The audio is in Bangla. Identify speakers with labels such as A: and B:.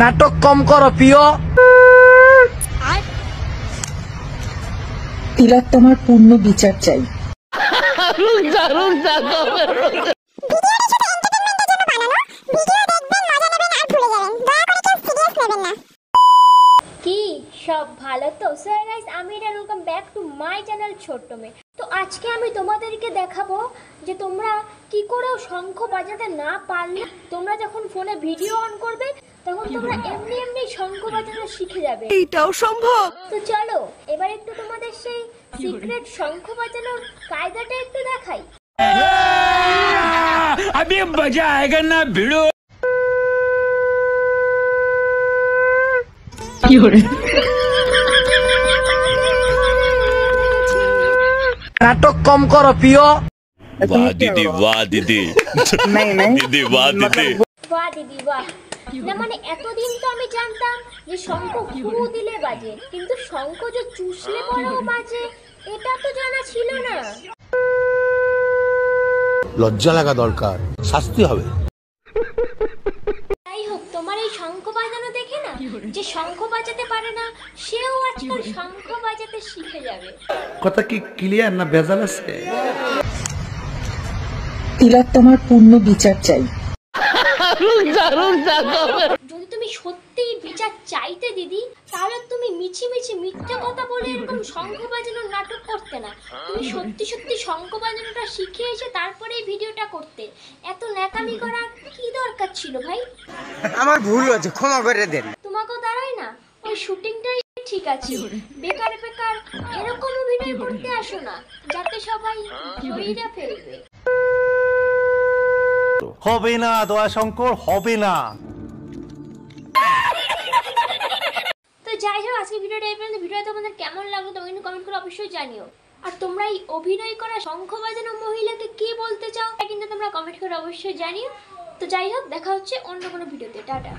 A: নাটক কম করো প্রিয়।
B: তিলোত্তমার পূর্ণ বিচার চাই।
C: কি সব ভালো তো? সো গাইস, আমি এটা welcome back to my channel ছোট্ট মেয়ে। তো আজকে আমি তোমাদেরকে দেখাবো যে তোমরা কি করে শঙ্খ বাজাতে না পারলে তোমরা যখন ফোনে ভিডিও অন করবে তখন তোমরা এমনি এমনি শঙ্খ বাজাতে শিখে যাবে।
D: এটাও সম্ভব?
C: তো চলো এবার একটু তোমাদের সেই সিক্রেট শঙ্খ বাজানোর কায়দাটা একটু দেখাই।
A: अभी मजा आएगा ना भिड़ो। नाटक कम करो पियो।
E: वाह दीदी वाह दीदी दीदी वाह दीदी
C: বাহ দিদি বাহ। না মানে এতদিন তো আমি জানতাম যে শঙ্খ ফু দিলে বাজে, কিন্তু শঙ্খ যে চুষলে পরেও বাজে এটা তো জানা ছিল না।
F: লজ্জা লাগা দরকার, শাস্তি হবে।
C: যাই হোক, তোমার এই শঙ্খ বাজানো দেখে না, যে শঙ্খ বাজাতে পারে না সেও আজকাল শঙ্খ বাজাতে শিখে যাবে।
F: কথা কি ক্লিয়ার না ভেজাল আছে?
B: তিলোত্তমার পূর্ণ বিচার চাই।
C: যদি তুমি সত্যি বিচার চাইতে দিদি, তাহলে তুমি মিছিমিছি মিথ্যা কথা বলে এরকম শঙ্খ বাজানোর নাটক করতে না। তুমি সত্যি সত্যি শঙ্খ বাজানোটা শিখে এসে তারপরে এই ভিডিওটা করতে। এত ন্যাকামি করার কি দরকার ছিল ভাই?
A: আমার ভুল হয়েছে, ক্ষমা করে দেন।
C: তোমাকেও দাঁড়ায় না, ওই শুটিংটাই ঠিক আছে। বেকার বেকার এরকম অভিনয় করতে আসো না, যাতে সবাই ধইরা ফেলবে।
F: হবে না দয়া শঙ্কর, হবে না।
C: তো যাই হোক, আজকে ভিডিওটা এই পর্যন্ত। ভিডিওটা তোমাদের কেমন লাগলো তোমরা কিন্তু কমেন্ট করে অবশ্যই জানিও। আর তোমরা এই অভিনয় করা শঙ্খ বাজানো মহিলাকে কি বলতে চাও কিন্তু তোমরা কমেন্ট করে অবশ্যই জানিও। তো যাই হোক, দেখা হচ্ছে অন্য কোনো ভিডিওতে। টাটা।